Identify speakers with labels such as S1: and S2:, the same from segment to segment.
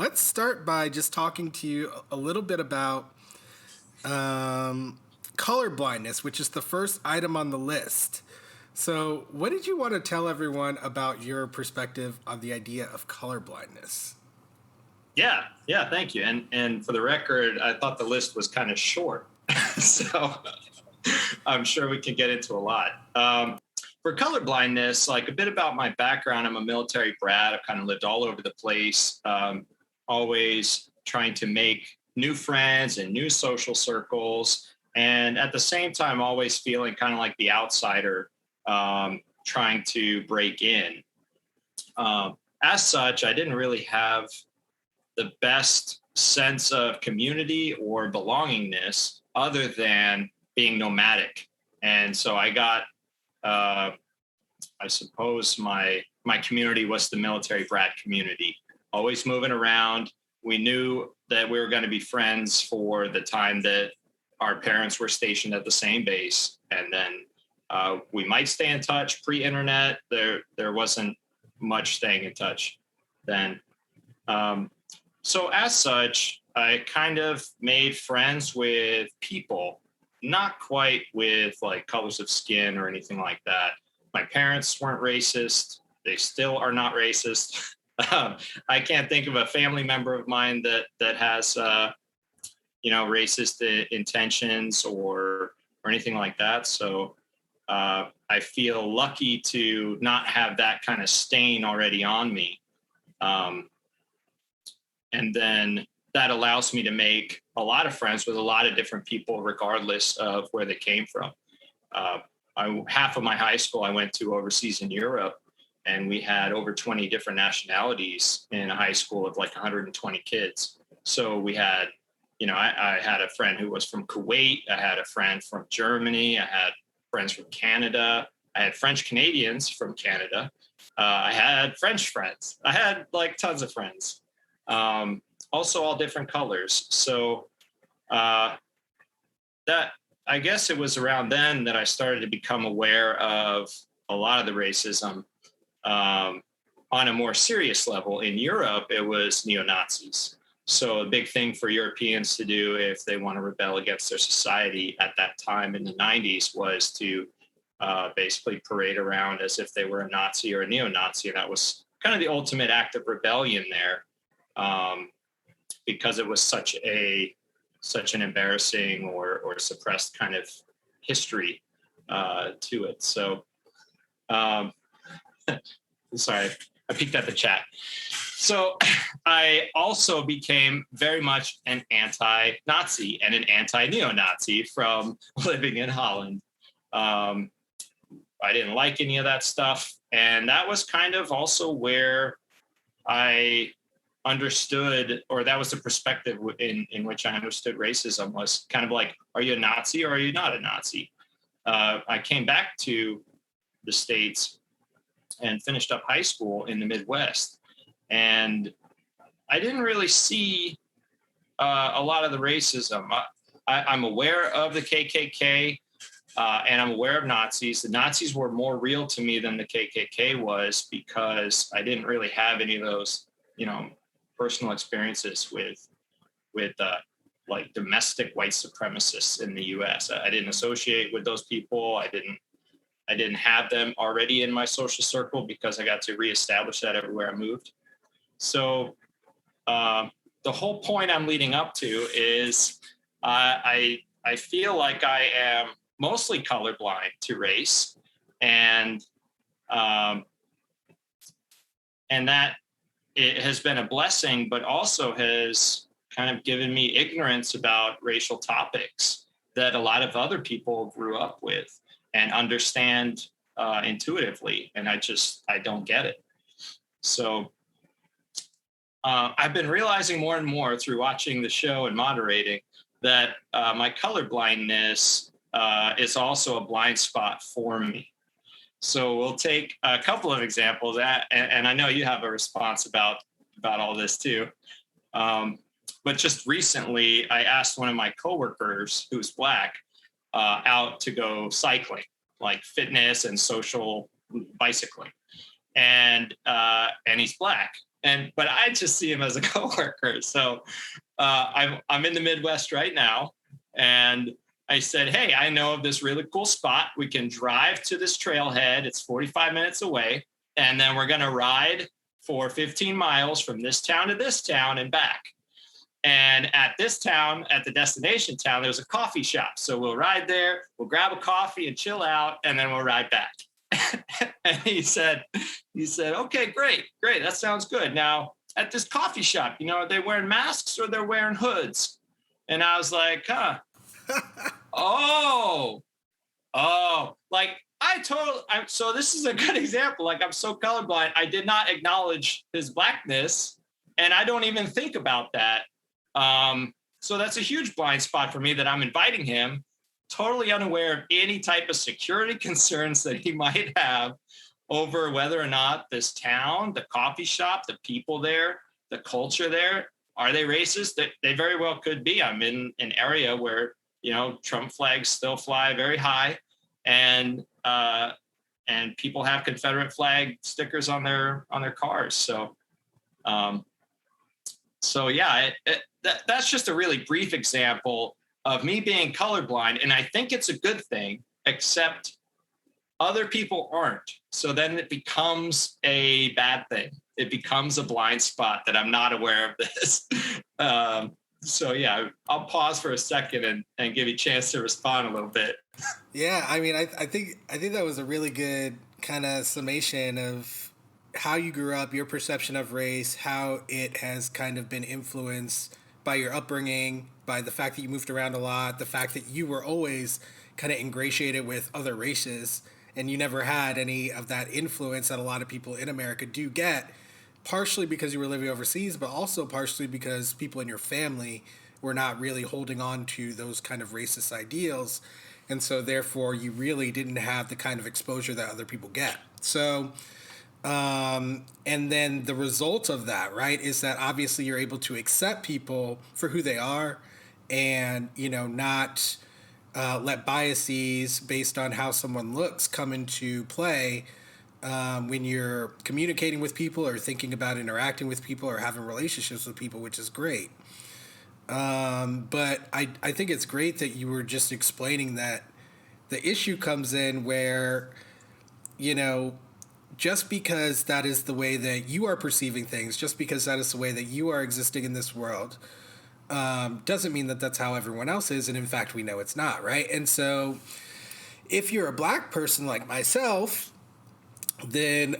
S1: let's start by just talking to you a little bit about colorblindness, which is the first item on the list. So, what did you want to tell everyone about your perspective on the idea of colorblindness?
S2: Yeah, thank you. And for the record, I thought the list was kind of short, so I'm sure we can get into a lot. For colorblindness, like a bit about my background, I'm a military brat. I've kind of lived all over the place, always trying to make new friends and new social circles, and at the same time, always feeling kind of like the outsider, trying to break in. As such, I didn't really have the best sense of community or belongingness other than being nomadic. And so I got, I suppose my community was the military brat community, always moving around. We knew that we were going to be friends for the time that our parents were stationed at the same base. And then we might stay in touch pre-internet. There wasn't much staying in touch then. So as such, I kind of made friends with people, not quite with like colors of skin or anything like that. My parents weren't racist. They still are not racist. I can't think of a family member of mine that has, racist intentions or anything like that. So I feel lucky to not have that kind of stain already on me. And then that allows me to make a lot of friends with a lot of different people, regardless of where they came from. Half of my high school I went to overseas in Europe, and we had over 20 different nationalities in a high school of like 120 kids. So we had, I had a friend who was from Kuwait. I had a friend from Germany. I had friends from Canada. I had French Canadians from Canada. I had French friends. I had like tons of friends. Also all different colors. So that, I guess it was around then that I started to become aware of a lot of the racism on a more serious level. In Europe, it was neo-Nazis. So a big thing for Europeans to do if they want to rebel against their society at that time in the 90s was to basically parade around as if they were a Nazi or a neo-Nazi. And that was kind of the ultimate act of rebellion there. Because it was such an embarrassing or suppressed kind of history to it. So, sorry, I peeked at the chat. So I also became very much an anti-Nazi and an anti-neo-Nazi from living in Holland. I didn't like any of that stuff. And that was kind of also where I understood, or that was the perspective in which I understood racism, was kind of like, are you a Nazi or are you not a Nazi? I came back to the States and finished up high school in the Midwest. And I didn't really see a lot of the racism. I'm aware of the KKK and I'm aware of Nazis. The Nazis were more real to me than the KKK was because I didn't really have any of those, personal experiences with like domestic white supremacists in the U.S. I didn't associate with those people. I didn't have them already in my social circle because I got to reestablish that everywhere I moved. So the whole point I'm leading up to is I feel like I am mostly colorblind to race, and that it has been a blessing, but also has kind of given me ignorance about racial topics that a lot of other people grew up with and understand intuitively. And I don't get it. So I've been realizing more and more through watching the show and moderating that my colorblindness is also a blind spot for me. So we'll take a couple of examples, and I know you have a response about all this too. But just recently, I asked one of my coworkers, who's Black, out to go cycling, like fitness and social bicycling, and he's Black. but I just see him as a coworker. So I'm in the Midwest right now, and I said, hey, I know of this really cool spot. We can drive to this trailhead. It's 45 minutes away, and then we're going to ride for 15 miles from this town to this town and back. And at this town, at the destination town, there's a coffee shop. So we'll ride there, we'll grab a coffee and chill out, and then we'll ride back. And he said, okay, great. That sounds good. Now, at this coffee shop, are they wearing masks or they're wearing hoods? And I was like, oh, like so this is a good example. Like, I'm so colorblind, I did not acknowledge his blackness, and I don't even think about that. So that's a huge blind spot for me, that I'm inviting him, totally unaware of any type of security concerns that he might have over whether or not this town, the coffee shop, the people there, the culture there, are they racist? They very well could be. I'm in an area where, Trump flags still fly very high, and people have Confederate flag stickers on their cars. So yeah, that's just a really brief example of me being colorblind. And I think it's a good thing, except other people aren't. So then it becomes a bad thing. It becomes a blind spot that I'm not aware of this. So yeah, I'll pause for a second and give you a chance to respond a little bit.
S1: Yeah, I mean, I think that was a really good kind of summation of how you grew up, your perception of race, how it has kind of been influenced by your upbringing, by the fact that you moved around a lot, the fact that you were always kind of ingratiated with other races, and you never had any of that influence that a lot of people in America do get, partially because you were living overseas, but also partially because people in your family were not really holding on to those kind of racist ideals. And so therefore you really didn't have the kind of exposure that other people get. So, and then the result of that, right, is that obviously you're able to accept people for who they are, and, not let biases based on how someone looks come into play when you're communicating with people or thinking about interacting with people or having relationships with people, which is great. But I think it's great that you were just explaining that the issue comes in where, just because that is the way that you are perceiving things, just because that is the way that you are existing in this world, doesn't mean that that's how everyone else is. And in fact, we know it's not, right? And so if you're a black person like myself, then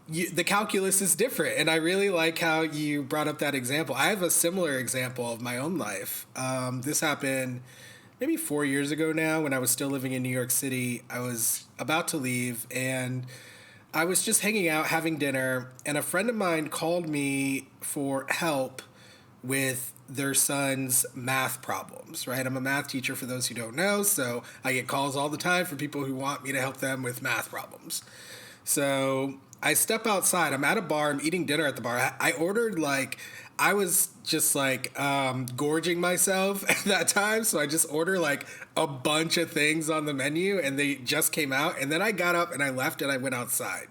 S1: the calculus is different. And I really like how you brought up that example. I have a similar example of my own life. This happened maybe 4 years ago now, when I was still living in New York City. I was about to leave, and I was just hanging out, having dinner, and a friend of mine called me for help with their son's math problems, right? I'm a math teacher, for those who don't know, so I get calls all the time for people who want me to help them with math problems. So I step outside. I'm at a bar. I'm eating dinner at the bar. I ordered, I was just gorging myself at that time. So I just ordered a bunch of things on the menu, and they just came out. And then I got up and I left and I went outside.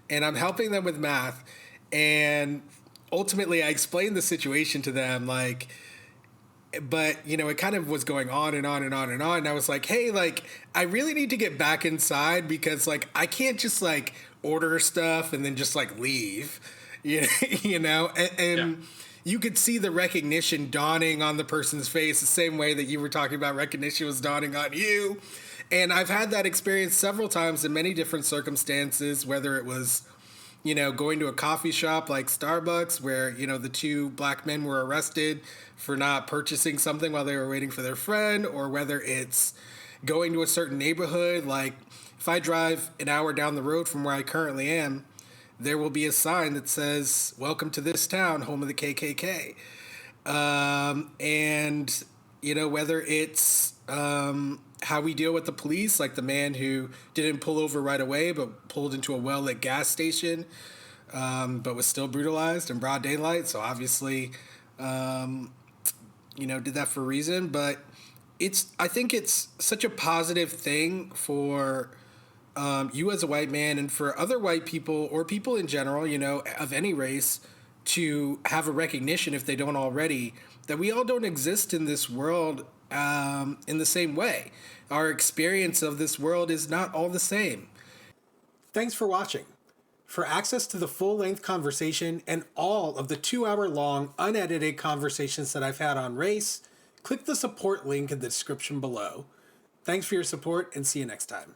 S1: And I'm helping them with math. And ultimately I explained the situation to them, but it kind of was going on and on and on and on. And I was like, hey, I really need to get back inside, because I can't just order stuff and then just leave, and you could see the recognition dawning on the person's face the same way that you were talking about recognition was dawning on you. And I've had that experience several times in many different circumstances, whether it was, going to a coffee shop like Starbucks, where, the two black men were arrested for not purchasing something while they were waiting for their friend, or whether it's going to a certain neighborhood. If I drive an hour down the road from where I currently am, there will be a sign that says, "Welcome to this town, home of the KKK." And, whether it's how we deal with the police, like the man who didn't pull over right away, but pulled into a well-lit gas station, but was still brutalized in broad daylight. So obviously, did that for a reason. But I think it's such a positive thing for you as a white man, and for other white people or people in general, you know, of any race, to have a recognition, if they don't already, that we all don't exist in this world in the same way. Our experience of this world is not all the same. Thanks for watching. For access to the full-length conversation and all of the 2-hour-long, unedited conversations that I've had on race, click the support link in the description below. Thanks for your support, and see you next time.